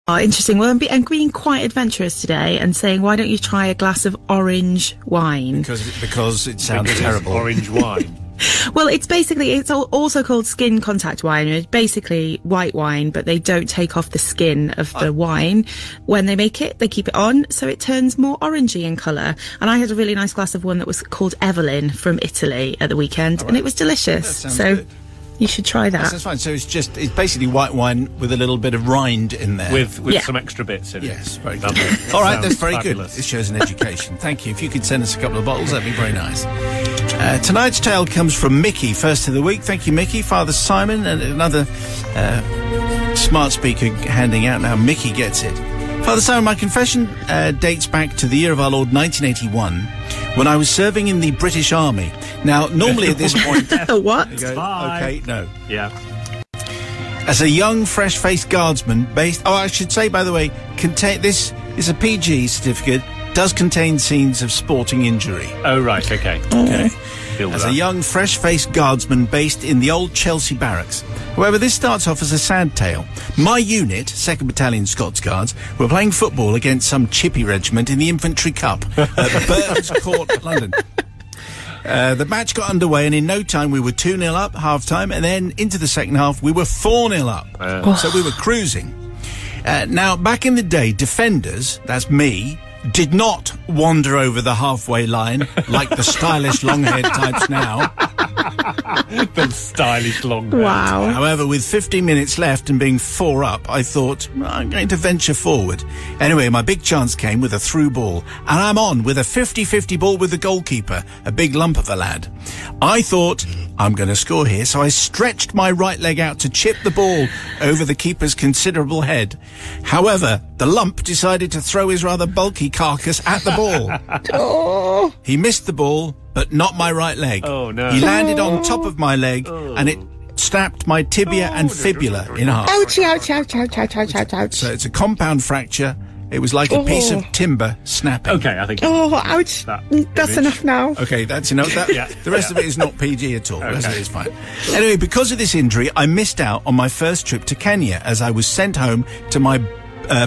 Oh, interesting. Well, I'm being quite adventurous today and saying, why don't you try a glass of orange wine? Because it sounds terrible. Orange wine. Well, it's also called skin contact wine. It's basically white wine, but they don't take off the skin of the wine. When they make it, they keep it on, so it turns more orangey in colour. And I had a really nice glass of one that was called Evelyn from Italy at the weekend, and it was delicious. So good. You should try that. That's fine. So it's basically white wine with a little bit of rind in there. With some extra bits in it. Yes, very good. Lovely. All right, that's very fabulous. good. It shows an education. Thank you. If you could send us a couple of bottles, that'd be very nice. Tonight's tale comes from Mickey, first of the week. Thank you, Mickey. Father Simon, and another smart speaker handing out now. Mickey gets it. Father Simon, my confession dates back to the year of our Lord 1981, when I was serving in the British Army. Now, normally at this point... What? You go, Bye. okay, no. Yeah. As a young, fresh-faced guardsman based... Oh, I should say, by the way, this is a PG certificate, does contain scenes of sporting injury. Oh, right, okay. Okay. As a young, fresh-faced guardsman based in the old Chelsea barracks. However, this starts off as a sad tale. My unit, 2nd Battalion Scots Guards, were playing football against some chippy regiment in the Infantry Cup at Burton's Court, London. The match got underway, and in no time we were 2-0 up, half-time, and then into the second half we were 4-0 up. So we were cruising. Now, back in the day, defenders, that's me, did not wander over the halfway line like the stylish long-haired types now. The stylish long-haired. Wow. However, with 15 minutes left and being 4 up, I thought, I'm going to venture forward. Anyway, my big chance came with a through ball, and I'm on with a 50-50 ball with the goalkeeper, a big lump of a lad. I thought, I'm going to score here, so I stretched my right leg out to chip the ball over the keeper's considerable head. However, the lump decided to throw his rather bulky carcass at the ball. He missed the ball, but not my right leg. Oh, no. He landed on top of my leg, and it snapped my tibia and fibula in half. Ouch, ouch, ouch, ouch, ouch, ouch, ouch, ouch. So it's a compound fracture. It was like a piece of timber snapping. Okay, I think... Oh, ouch. That's enough now. Okay, that's enough. The rest of it is not PG at all. The rest of it is fine. Anyway, because of this injury, I missed out on my first trip to Kenya, as I was sent home to my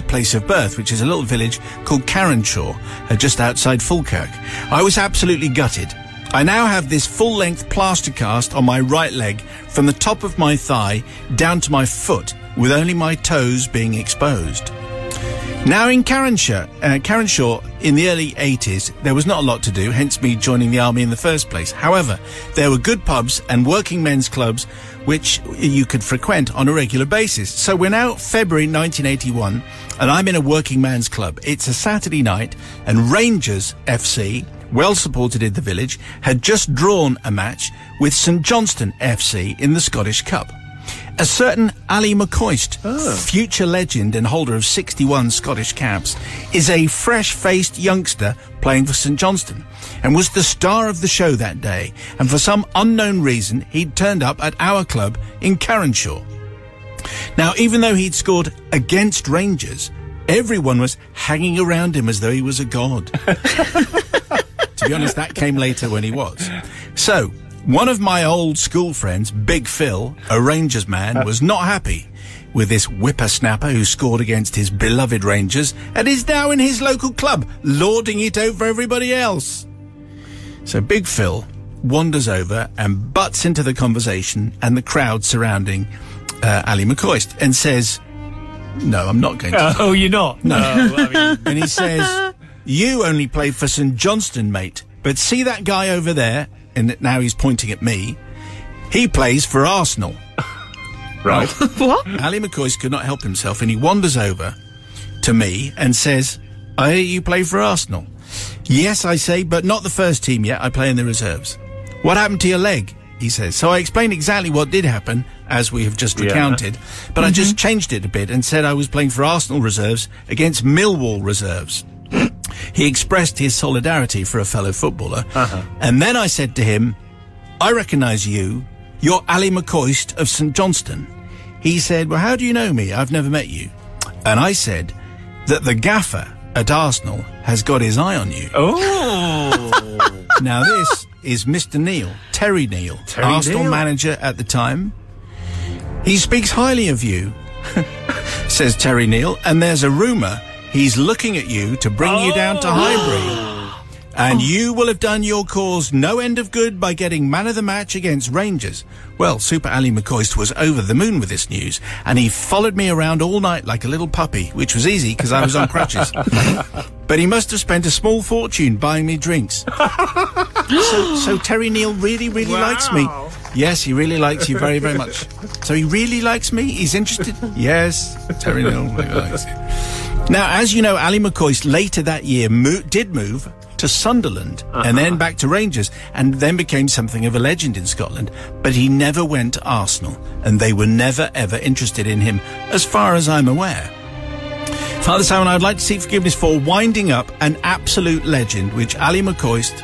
place of birth, which is a little village called Carenshaw, just outside Falkirk. I was absolutely gutted. I now have this full-length plaster cast on my right leg from the top of my thigh down to my foot, with only my toes being exposed. Now in Carenshaw, in the early 80s, there was not a lot to do, hence me joining the army in the first place. However, there were good pubs and working men's clubs which you could frequent on a regular basis. So we're now February 1981, and I'm in a working man's club. It's a Saturday night, and Rangers FC, well supported in the village, had just drawn a match with St Johnstone FC in the Scottish Cup. A certain Ali McCoist, future legend and holder of 61 Scottish caps, is a fresh-faced youngster playing for St Johnstone, and was the star of the show that day, and for some unknown reason he'd turned up at our club in Carenshaw. Now, even though he'd scored against Rangers, everyone was hanging around him as though he was a god. To be honest, that came later when he was. So, one of my old school friends, Big Phil, a Rangers man, was not happy with this whippersnapper who scored against his beloved Rangers and is now in his local club, lording it over everybody else. So Big Phil wanders over and butts into the conversation and the crowd surrounding Ali McCoist and says, "No, I'm not going to." Oh, you're not? No. I mean... And he says, "You only play for St Johnstone, mate. But see that guy over there?" And now he's pointing at me. He plays for Arsenal. Right. What? Ali McCoist could not help himself, and he wanders over to me and says, "I hear you play for Arsenal." "Yes," I say, "but not the first team yet. I play in the reserves." "What happened to your leg?" he says. So I explained exactly what did happen, as we have just recounted, but I just changed it a bit and said I was playing for Arsenal reserves against Millwall reserves. He expressed his solidarity for a fellow footballer, and then I said to him, "I recognise you. You're Ali McCoist of St Johnstone." He said, "Well, how do you know me? I've never met you." And I said that the gaffer at Arsenal has got his eye on you. Oh! Now this is Mr. Neil, Terry Neil, Arsenal manager at the time. He speaks highly of you. says Terry Neal, and there's a rumour he's looking at you to bring you down to Highbury. And you will have done your cause no end of good by getting man of the match against Rangers. Well, Super Ali McCoist was over the moon with this news, and he followed me around all night like a little puppy, which was easy because I was on crutches. But he must have spent a small fortune buying me drinks. So Terry Neal really likes me. Yes, he really likes you very, very much. So he really likes me? He's interested? Yes, Terry Neal really likes you. Now, as you know, Ali McCoist later that year did move to Sunderland and then back to Rangers, and then became something of a legend in Scotland. But he never went to Arsenal, and they were never ever interested in him, as far as I'm aware. Father Simon, I'd like to seek forgiveness for winding up an absolute legend, which Ali McCoist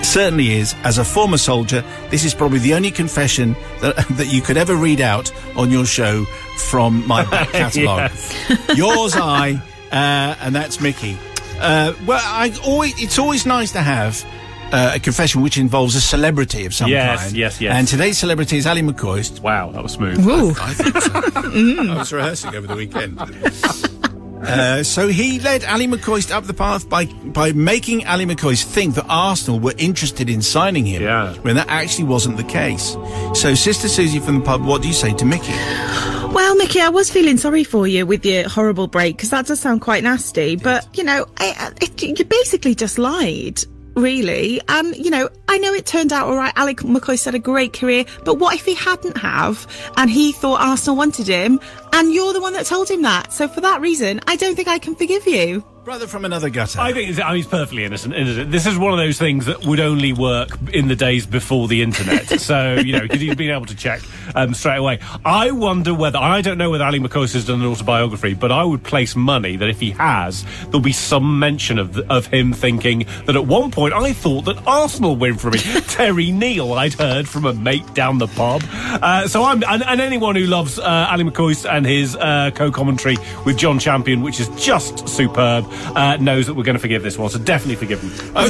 certainly is. As a former soldier, this is probably the only confession that you could ever read out on your show from my back catalogue. Yours, and that's Mickey. It's always nice to have a confession which involves a celebrity of some kind. Yes. And today's celebrity is Ali McCoist. Wow, that was smooth. I think so. I was rehearsing over the weekend. So he led Ali McCoist up the path by making Ali McCoist think that Arsenal were interested in signing him, when that actually wasn't the case. So, Sister Susie from the pub, what do you say to Mickey? Well, Mickey, I was feeling sorry for you with your horrible break, because that does sound quite nasty. But, you know, you basically just lied, really. And, you know, I know it turned out all right. Ali McCoist had a great career. But what if he hadn't have, and he thought Arsenal wanted him, and you're the one that told him that? So for that reason, I don't think I can forgive you. Brother from another gutter. I think he's perfectly innocent, isn't it? This is one of those things that would only work in the days before the internet. So, you know, because he's been able to check straight away. I wonder whether, I don't know whether Ali McCoist has done an autobiography, but I would place money that if he has, there'll be some mention of him thinking that at one point I thought that Arsenal win for me. Terry Neal, I'd heard from a mate down the pub. And anyone who loves Ali McCoist and his co-commentary with John Champion, which is just superb, knows that we're going to forgive this one, so definitely forgive him.